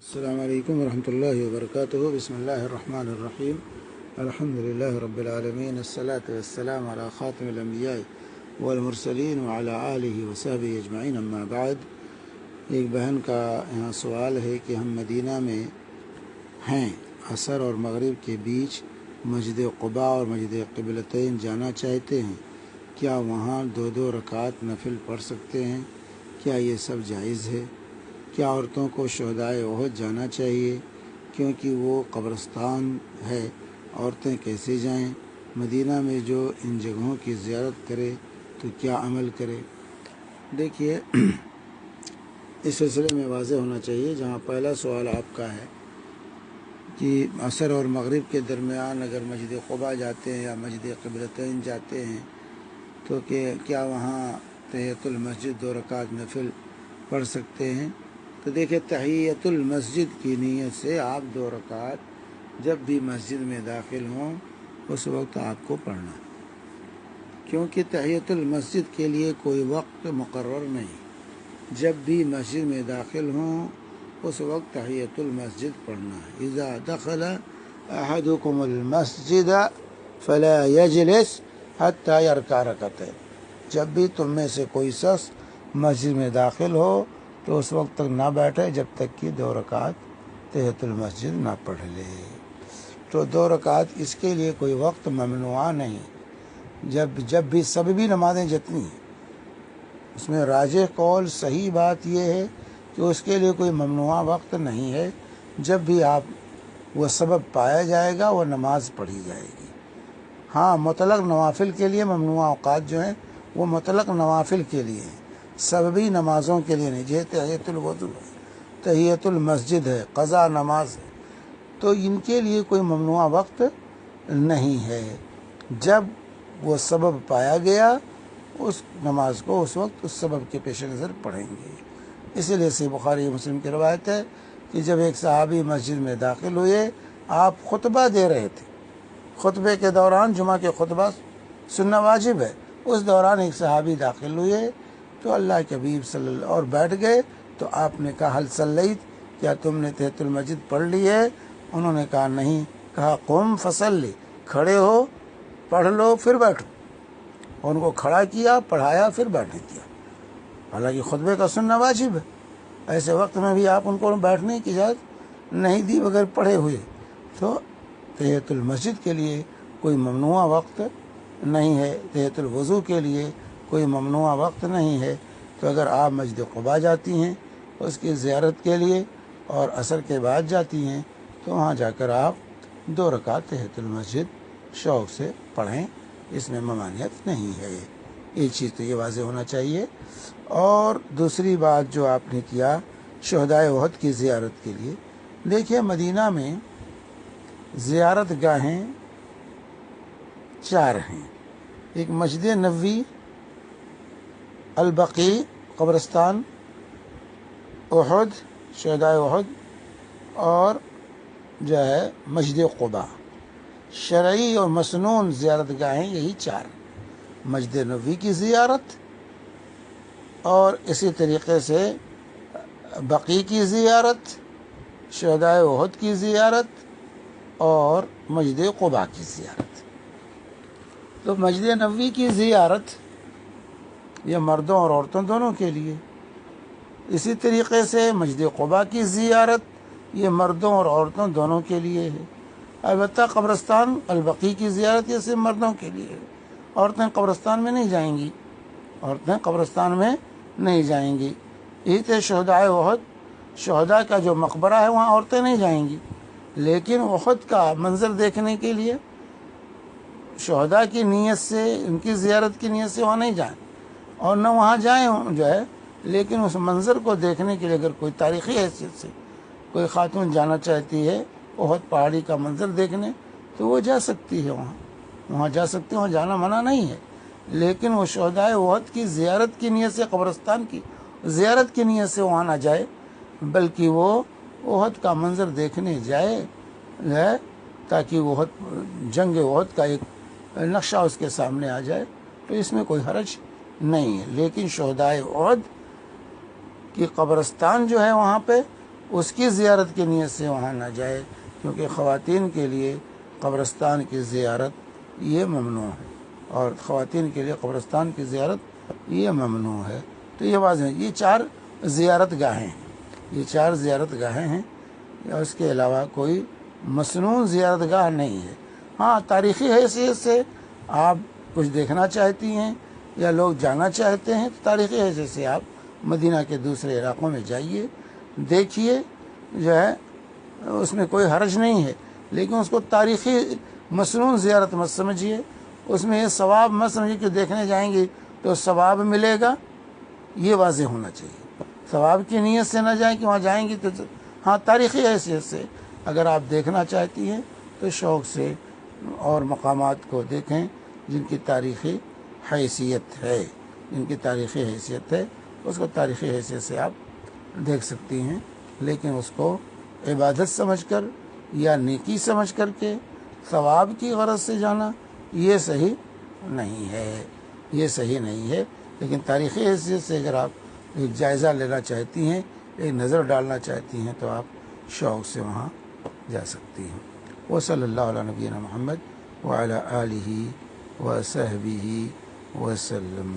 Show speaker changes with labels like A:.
A: السلام علیکم ورحمۃ اللہ وبرکاتہ۔ بسم اللہ الرحمن الرحیم۔ الحمد للہ رب العالمین، الصلاۃ والسلام علی خاتم الانبیاء والمرسلین وعلی آلہ وصحبہ اجمعین، اما بعد۔ ایک بہن کا یہاں سوال ہے کہ ہم مدینہ میں ہیں، عصر اور مغرب کے بیچ مسجد قباء اور مسجد قبلتین جانا چاہتے ہیں، کیا وہاں دو رکعت نفل پڑھ سکتے ہیں؟ کیا یہ سب جائز ہے؟ کیا عورتوں کو شہدائے احد جانا چاہیے کیونکہ وہ قبرستان ہے؟ عورتیں کیسے جائیں؟ مدینہ میں جو ان جگہوں کی زیارت کرے تو کیا عمل کرے؟ دیکھیے، اس سلسلے میں واضح ہونا چاہیے، جہاں پہلا سوال آپ کا ہے کہ عصر اور مغرب کے درمیان اگر مسجد قباء جاتے ہیں یا مسجد قبلتین جاتے ہیں تو کیا وہاں تحیۃ المسجد 2 رکعت نفل پڑھ سکتے ہیں؟ تو دیکھیں، تحیۃ المسجد کی نیت سے آپ 2 رکعت جب بھی مسجد میں داخل ہوں اس وقت آپ کو پڑھنا، کیونکہ تحیۃ المسجد کے لیے کوئی وقت مقرر نہیں۔ جب بھی مسجد میں داخل ہوں اس وقت تحیۃ المسجد پڑھنا ہے۔ اذا دخل احدکم المسجد فلا یجلس حتی یرکع رکعتین، جب بھی تم میں سے کوئی شخص مسجد میں داخل ہو تو اس وقت تک نہ بیٹھے جب تک کہ 2 رکعت تحیۃ المسجد نہ پڑھ لے۔ تو 2 رکعت اس کے لیے کوئی وقت ممنوع نہیں، جب بھی سببی نمازیں جتنی ہیں اس میں راجح قول صحیح بات یہ ہے کہ اس کے لیے کوئی ممنوع وقت نہیں ہے، جب بھی آپ وہ سبب پایا جائے گا وہ نماز پڑھی جائے گی۔ ہاں، مطلق نوافل کے لیے ممنوع اوقات جو ہیں وہ مطلق نوافل کے لیے ہیں، سببی نمازوں کے لیے نہیں، جیسے تحیۃ الوضو ہے، تحیۃ المسجد ہے، قضا نماز ہے، تو ان کے لیے کوئی ممنوع وقت نہیں ہے۔ جب وہ سبب پایا گیا اس نماز کو اس وقت اس سبب کے پیش نظر پڑھیں گے۔ اسی لیے سے بخاری مسلم کی روایت ہے کہ جب ایک صحابی مسجد میں داخل ہوئے، آپ خطبہ دے رہے تھے، خطبے کے دوران جمعہ کے خطبہ سننا واجب ہے، اس دوران ایک صحابی داخل ہوئے تو اللہ کے حبیب صلی اللہ اور بیٹھ گئے، تو آپ نے کہا حل صلیت، کیا تم نے تحیۃ المسجد پڑھ لی ہے؟ انہوں نے کہا نہیں۔ کہا قم فصلی، کھڑے ہو پڑھ لو پھر بیٹھو۔ ان کو کھڑا کیا، پڑھایا، پھر بیٹھنے دیا، حالانکہ خطبے کا سننا واجب ہے۔ ایسے وقت میں بھی آپ ان کو بیٹھنے کی اجازت نہیں دی بغیر پڑھے ہوئے۔ تو تحیۃ المسجد کے لیے کوئی ممنوع وقت نہیں ہے، تحیۃ الوضو کے لیے کوئی ممنوع وقت نہیں ہے۔ تو اگر آپ مسجد قباء جاتی ہیں اس کی زیارت کے لیے اور عصر کے بعد جاتی ہیں تو وہاں جا کر آپ 2 رکعت تحیۃ المسجد شوق سے پڑھیں، اس میں ممانعت نہیں ہے۔ ایک چیز تو یہ واضح ہونا چاہیے۔ اور دوسری بات جو آپ نے کیا شہدائے احد کی زیارت کے لیے، دیکھیے مدینہ میں زیارت گاہیں 4 ہیں۔ ایک مسجد نبوی، البقیع قبرستان، احد شہدائے احد، اور جو ہے مسجد قباء۔ شرعی اور مسنون زیارت گاہیں یہی 4، مسجد نبوی کی زیارت، اور اسی طریقے سے بقیع کی زیارت، شہدائے احد کی زیارت، اور مسجد قباء کی زیارت۔ تو مسجد نبوی کی زیارت یہ مردوں اور عورتوں دونوں کے لیے، اسی طریقے سے مسجد قباء کی زیارت یہ مردوں اور عورتوں دونوں کے لیے ہے۔ البتہ قبرستان البقیع کی زیارت یہ صرف مردوں کے لیے ہے، عورتیں قبرستان میں نہیں جائیں گی، عورتیں قبرستان میں نہیں جائیں گی۔ یہی شہدائے احد، شہداء کا جو مقبرہ ہے وہاں عورتیں نہیں جائیں گی، لیکن احد کا منظر دیکھنے کے لیے شہداء کی نیت سے، ان کی زیارت کی نیت سے وہاں نہیں جائیں، اور نہ وہاں جائیں جو ہے، لیکن اس منظر کو دیکھنے کے لیے اگر کوئی تاریخی حیثیت سے کوئی خاتون جانا چاہتی ہے احد پہاڑی کا منظر دیکھنے تو وہ جا سکتی ہے، وہاں جا سکتی ہے، وہاں جانا منع نہیں ہے، لیکن وہ شہدائے احد کی زیارت کی نیت سے، قبرستان کی زیارت کی نیت سے وہاں نہ جائے، بلکہ وہ احد کا منظر دیکھنے جائے تاکہ وہ جنگ احد کا ایک نقشہ اس کے سامنے آ جائے، تو اس میں کوئی حرج نہیں ہے۔ لیکن شہدائے احد کی قبرستان جو ہے وہاں پہ اس کی زیارت کی نیت سے وہاں نہ جائے، کیونکہ خواتین کے لیے قبرستان کی زیارت یہ ممنوع ہے، اور خواتین کے لیے قبرستان کی زیارت یہ ممنوع ہے۔ تو یہ واضح ہے، یہ 4 زیارت گاہیں ہیں، یہ 4 زیارت گاہیں ہیں، اس کے علاوہ کوئی مسنون زیارت گاہ نہیں ہے۔ ہاں تاریخی حیثیت سے آپ کچھ دیکھنا چاہتی ہیں یا لوگ جانا چاہتے ہیں تو تاریخی حیثیت سے آپ مدینہ کے دوسرے علاقوں میں جائیے، دیکھیے، جو ہے اس میں کوئی حرج نہیں ہے، لیکن اس کو تاریخی مسنون زیارت مت سمجھیے، اس میں یہ ثواب مت سمجھیے کہ دیکھنے جائیں گے تو ثواب ملے گا، یہ واضح ہونا چاہیے۔ ثواب کی نیت سے نہ جائیں کہ وہاں جائیں گے تو، ہاں تاریخی حیثیت سے اگر آپ دیکھنا چاہتی ہیں تو شوق سے اور مقامات کو دیکھیں جن کی تاریخی حیثیت ہے، جن کی تاریخی حیثیت ہے، اس کو تاریخی حیثیت سے آپ دیکھ سکتی ہیں، لیکن اس کو عبادت سمجھ کر یا نیکی سمجھ کر کے ثواب کی غرض سے جانا یہ صحیح نہیں ہے، یہ صحیح نہیں ہے۔ لیکن تاریخی حیثیت سے اگر آپ ایک جائزہ لینا چاہتی ہیں، ایک نظر ڈالنا چاہتی ہیں تو آپ شوق سے وہاں جا سکتی ہیں۔ وصلی اللہ علی نبینا محمد وعلی آلہ وصحبہ وسلم۔